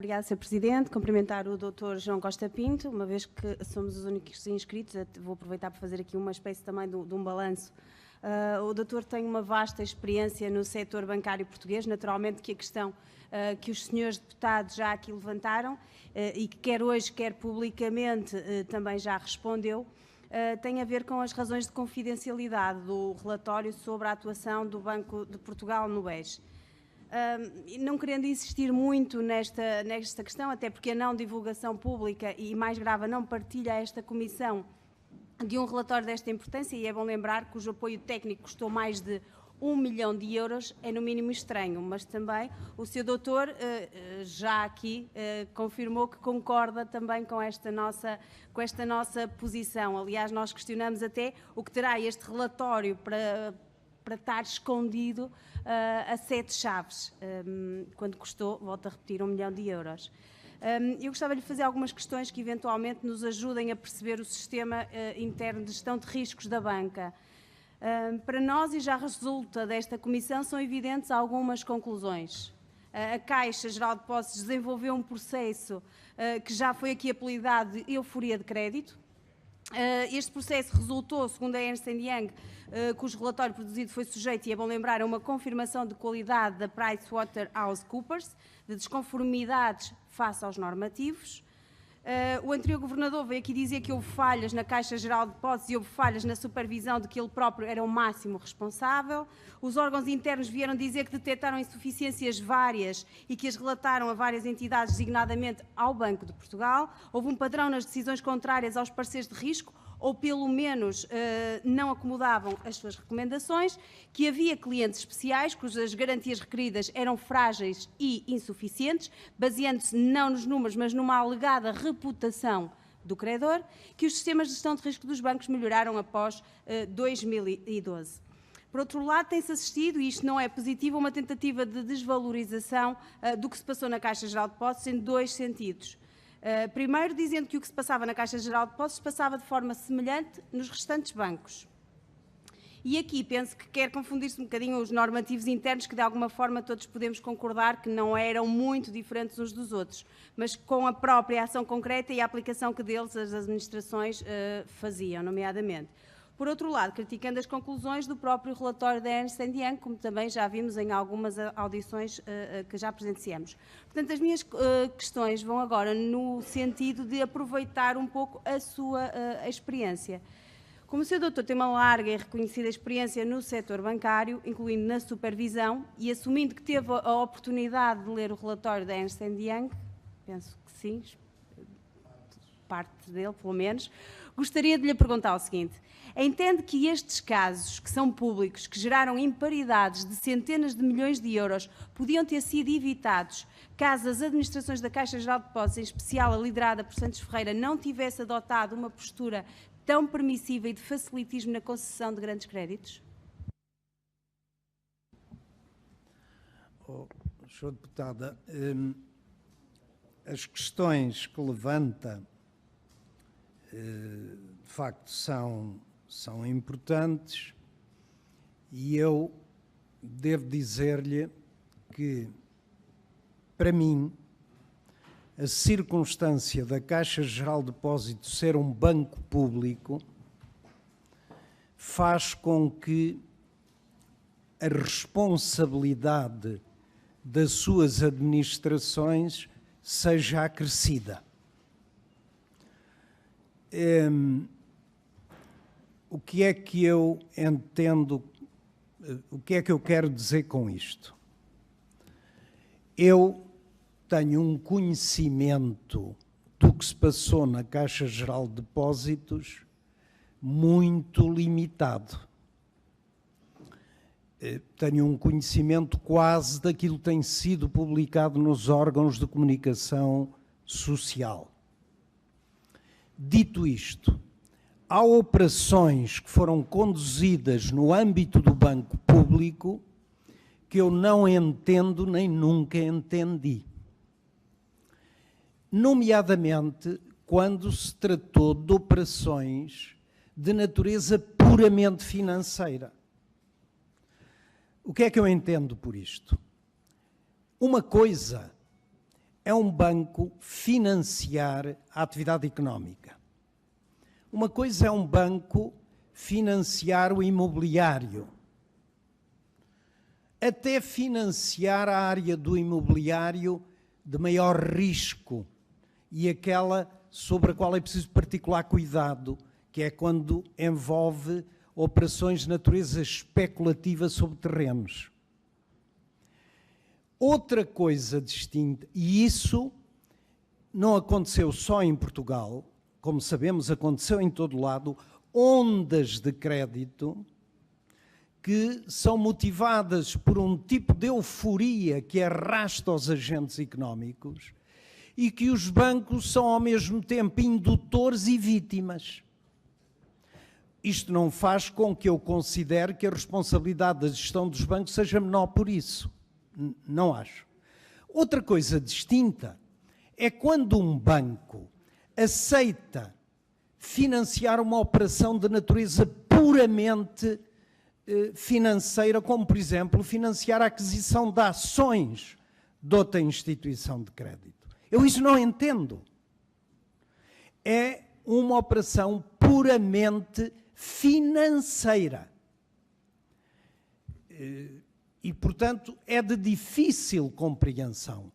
Obrigada, Sr. Presidente. Cumprimentar o Dr. João Costa Pinto, uma vez que somos os únicos inscritos, vou aproveitar para fazer aqui uma espécie também de um balanço. O doutor tem uma vasta experiência no setor bancário português, naturalmente que a questão que os senhores deputados já aqui levantaram e que quer hoje, quer publicamente, também já respondeu, tem a ver com as razões de confidencialidade do relatório sobre a atuação do Banco de Portugal no BES. Não querendo insistir muito nesta questão, até porque a não divulgação pública e, mais grave, a não partilha a esta Comissão de um relatório desta importância, e é bom lembrar que o apoio técnico custou mais de 1 milhão de euros, é no mínimo estranho, mas também o Sr. Doutor já aqui confirmou que concorda também com esta nossa posição. Aliás, nós questionamos até o que terá este relatório para estar escondido a 7 chaves, quando custou, volto a repetir, 1 milhão de euros. Eu gostava de lhe fazer algumas questões que eventualmente nos ajudem a perceber o sistema interno de gestão de riscos da banca. Para nós, e já resulta desta comissão, são evidentes algumas conclusões. A Caixa Geral de Depósitos desenvolveu um processo que já foi aqui apelidado de euforia de crédito. Este processo resultou, segundo a Ernst & Young, cujo relatório produzido foi sujeito, e é bom lembrar, a uma confirmação de qualidade da PricewaterhouseCoopers, de desconformidades face aos normativos. O anterior governador veio aqui dizer que houve falhas na Caixa Geral de Depósitos e houve falhas na supervisão de que ele próprio era o máximo responsável. Os órgãos internos vieram dizer que detectaram insuficiências várias e que as relataram a várias entidades, designadamente ao Banco de Portugal. Houve um padrão nas decisões contrárias aos pareceres de risco, ou pelo menos não acomodavam as suas recomendações, que havia clientes especiais cujas garantias requeridas eram frágeis e insuficientes, baseando-se não nos números, mas numa alegada reputação do credor, que os sistemas de gestão de risco dos bancos melhoraram após 2012. Por outro lado, tem-se assistido, e isto não é positivo, a uma tentativa de desvalorização do que se passou na Caixa Geral de Depósitos em 2 sentidos. Primeiro, dizendo que o que se passava na Caixa Geral de Depósitos passava de forma semelhante nos restantes bancos. E aqui penso que quer confundir-se um bocadinho os normativos internos, que de alguma forma todos podemos concordar que não eram muito diferentes uns dos outros, mas com a própria ação concreta e a aplicação que deles as administrações faziam, nomeadamente. Por outro lado, criticando as conclusões do próprio relatório da Ernst & Young, como também já vimos em algumas audições que já presenciamos. Portanto, as minhas questões vão agora no sentido de aproveitar um pouco a sua experiência. Como o Sr. Doutor tem uma larga e reconhecida experiência no setor bancário, incluindo na supervisão, e assumindo que teve a oportunidade de ler o relatório da Ernst & Young, penso que sim, parte dele pelo menos, gostaria de lhe perguntar o seguinte: entende que estes casos, que são públicos, que geraram imparidades de centenas de milhões de euros, podiam ter sido evitados caso as administrações da Caixa Geral de Depósitos, em especial a liderada por Santos Ferreira, não tivesse adotado uma postura tão permissiva e de facilitismo na concessão de grandes créditos? Sra. Deputada, as questões que levanta, de facto, são importantes, e eu devo dizer-lhe que, para mim, a circunstância da Caixa Geral de Depósitos ser um banco público faz com que a responsabilidade das suas administrações seja acrescida. O que é que eu entendo, o que é que eu quero dizer com isto? Eu tenho um conhecimento do que se passou na Caixa Geral de Depósitos muito limitado. Tenho um conhecimento quase daquilo que tem sido publicado nos órgãos de comunicação social. Dito isto, há operações que foram conduzidas no âmbito do banco público que eu não entendo nem nunca entendi. Nomeadamente, quando se tratou de operações de natureza puramente financeira. O que é que eu entendo por isto? Uma coisa é um banco financiar a atividade económica. Uma coisa é um banco financiar o imobiliário. Até financiar a área do imobiliário de maior risco e aquela sobre a qual é preciso particular cuidado, que é quando envolve operações de natureza especulativa sobre terrenos. Outra coisa distinta, e isso não aconteceu só em Portugal, como sabemos, aconteceu em todo lado, ondas de crédito que são motivadas por um tipo de euforia que arrasta os agentes económicos e que os bancos são ao mesmo tempo indutores e vítimas. Isto não faz com que eu considere que a responsabilidade da gestão dos bancos seja menor por isso. Não acho. Outra coisa distinta é quando um banco aceita financiar uma operação de natureza puramente financeira, como, por exemplo, financiar a aquisição de ações de outra instituição de crédito. Eu isso não entendo. É uma operação puramente financeira. E, portanto, é de difícil compreensão.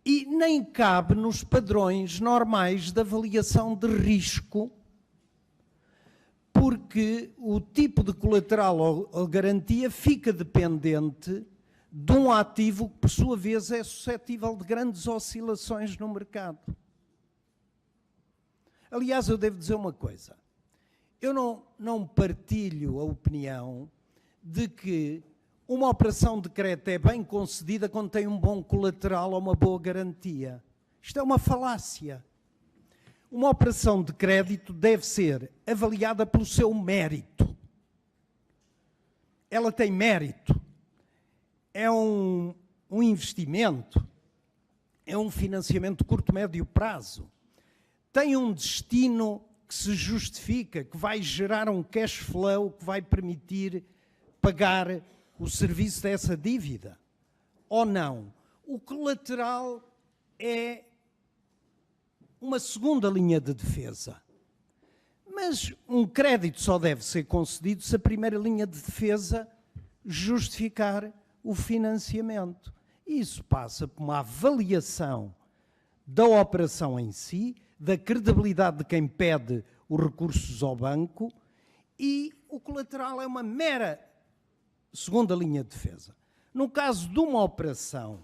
E nem cabe nos padrões normais de avaliação de risco, porque o tipo de colateral ou garantia fica dependente de um ativo que, por sua vez, é suscetível de grandes oscilações no mercado. Aliás, eu devo dizer uma coisa. Eu não partilho a opinião de que uma operação de crédito é bem concedida quando tem um bom colateral ou uma boa garantia. Isto é uma falácia. Uma operação de crédito deve ser avaliada pelo seu mérito. Ela tem mérito. É um investimento. É um financiamento de curto, médio prazo. Tem um destino que se justifica, que vai gerar um cash flow que vai permitir pagar o serviço dessa dívida, ou não? O colateral é uma segunda linha de defesa. Mas um crédito só deve ser concedido se a primeira linha de defesa justificar o financiamento. Isso passa por uma avaliação da operação em si, da credibilidade de quem pede os recursos ao banco, e o colateral é uma mera segunda linha de defesa. No caso de uma operação,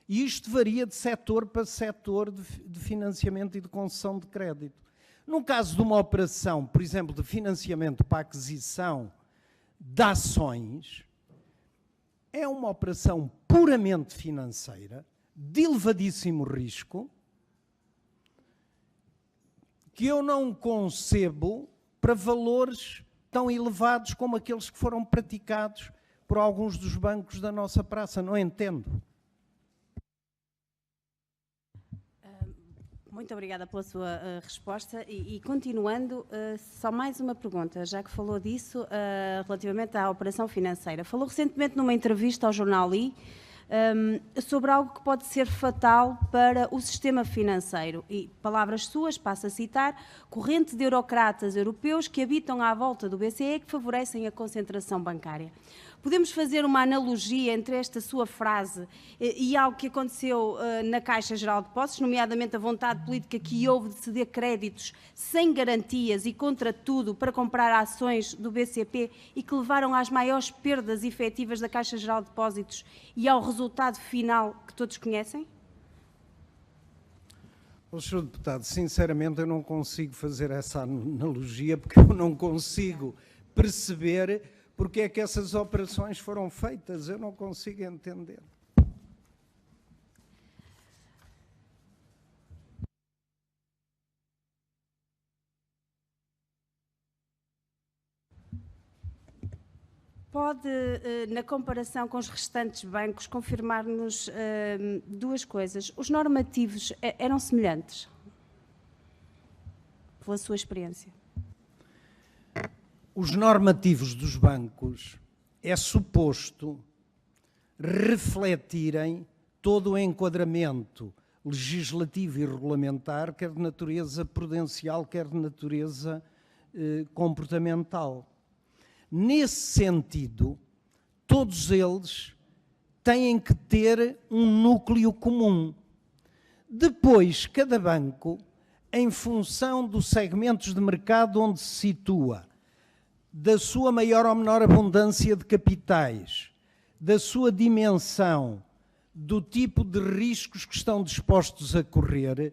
e isto varia de setor para setor de financiamento e de concessão de crédito. No caso de uma operação, por exemplo, de financiamento para a aquisição de ações, é uma operação puramente financeira, de elevadíssimo risco, que eu não concebo para valores tão elevados como aqueles que foram praticados por alguns dos bancos da nossa praça. Não entendo. Muito obrigada pela sua resposta. E continuando, só mais uma pergunta, já que falou disso, relativamente à operação financeira. Falou recentemente numa entrevista ao jornal I sobre algo que pode ser fatal para o sistema financeiro. E, palavras suas, passo a citar, corrente de eurocratas europeus que habitam à volta do BCE que favorecem a concentração bancária. Podemos fazer uma analogia entre esta sua frase e algo que aconteceu na Caixa Geral de Depósitos, nomeadamente a vontade política que houve de ceder créditos sem garantias e contra tudo para comprar ações do BCP e que levaram às maiores perdas efetivas da Caixa Geral de Depósitos e ao resultado final que todos conhecem? Sr. Deputado, sinceramente eu não consigo fazer essa analogia porque eu não consigo perceber porque é que essas operações foram feitas. Eu não consigo entender. Pode, na comparação com os restantes bancos, confirmar-nos duas coisas. Os normativos eram semelhantes? Pela sua experiência. Os normativos dos bancos é suposto refletirem todo o enquadramento legislativo e regulamentar, quer de natureza prudencial, quer de natureza comportamental. Nesse sentido, todos eles têm que ter um núcleo comum. Depois, cada banco, em função dos segmentos de mercado onde se situa, da sua maior ou menor abundância de capitais, da sua dimensão, do tipo de riscos que estão dispostos a correr,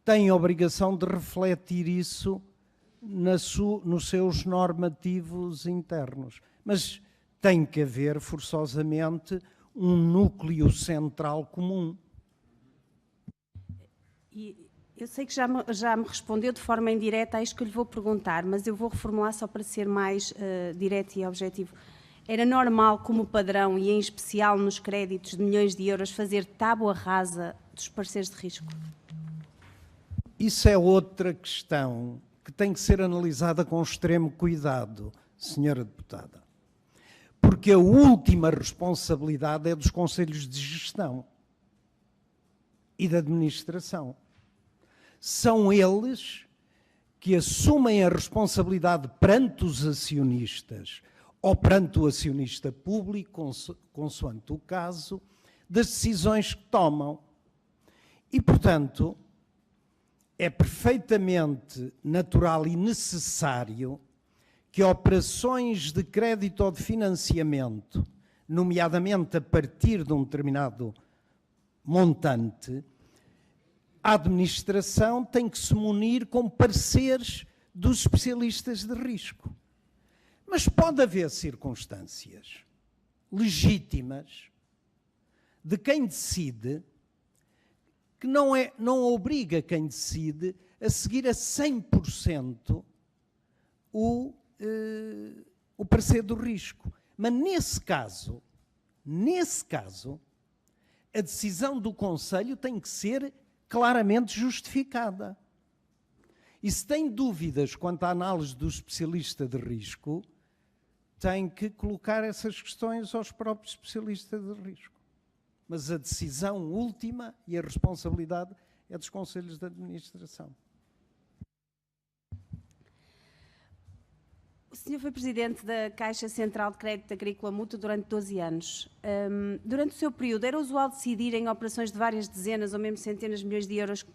tem a obrigação de refletir isso nos seus normativos internos. Mas tem que haver, forçosamente, um núcleo central comum. E eu sei que já me respondeu de forma indireta a isto que eu lhe vou perguntar, mas eu vou reformular só para ser mais direto e objetivo. Era normal, como padrão, e em especial nos créditos de milhões de euros, fazer tábua rasa dos parceiros de risco? Isso é outra questão que tem que ser analisada com extremo cuidado, senhora deputada. Porque a última responsabilidade é dos conselhos de gestão e da administração. São eles que assumem a responsabilidade perante os acionistas ou perante o acionista público, consoante o caso, das decisões que tomam. E, portanto, é perfeitamente natural e necessário que operações de crédito ou de financiamento, nomeadamente a partir de um determinado montante, a administração tem que se munir com pareceres dos especialistas de risco. Mas pode haver circunstâncias legítimas de quem decide que não obriga quem decide a seguir a 100% o parecer do risco. Mas nesse caso, a decisão do Conselho tem que ser claramente justificada. E se tem dúvidas quanto à análise do especialista de risco, tem que colocar essas questões aos próprios especialistas de risco. Mas a decisão última e a responsabilidade é dos conselhos de administração. O senhor foi presidente da Caixa Central de Crédito Agrícola Mútuo durante 12 anos. Durante o seu período, era usual decidir em operações de várias dezenas ou mesmo centenas de milhões de euros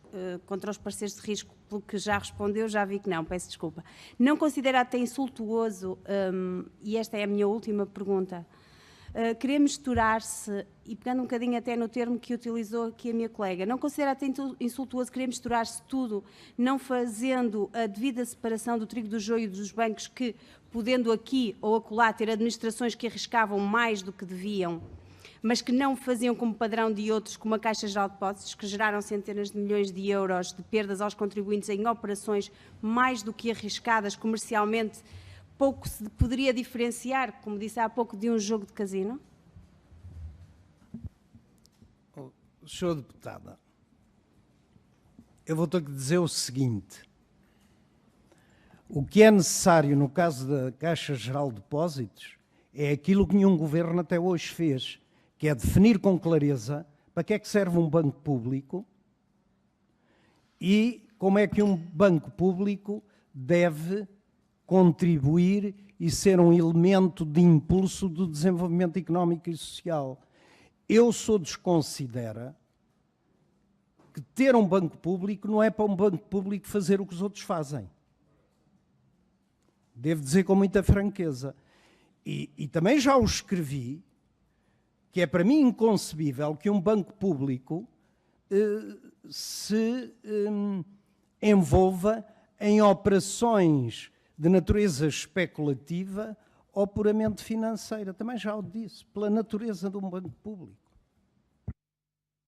contra os parceiros de risco? Pelo que já respondeu, já vi que não, peço desculpa. Não considera até insultuoso, e esta é a minha última pergunta, querer misturar-se, e pegando um bocadinho até no termo que utilizou aqui a minha colega, não considera até insultuoso querer misturar-se tudo, não fazendo a devida separação do trigo do joio dos bancos que, podendo aqui ou acolá ter administrações que arriscavam mais do que deviam, mas que não faziam como padrão de outros, como a Caixa Geral de Depósitos, que geraram centenas de milhões de euros de perdas aos contribuintes em operações mais do que arriscadas comercialmente, pouco se poderia diferenciar, como disse há pouco, de um jogo de casino? Senhora deputada, eu vou ter que dizer o seguinte. O que é necessário no caso da Caixa Geral de Depósitos é aquilo que nenhum governo até hoje fez, que é definir com clareza para que é que serve um banco público e como é que um banco público deve contribuir e ser um elemento de impulso do desenvolvimento económico e social. Eu sou dos que considera que ter um banco público não é para um banco público fazer o que os outros fazem. Devo dizer com muita franqueza. E também já o escrevi, que é para mim inconcebível que um banco público se envolva em operações de natureza especulativa ou puramente financeira. Também já o disse, pela natureza de um banco público.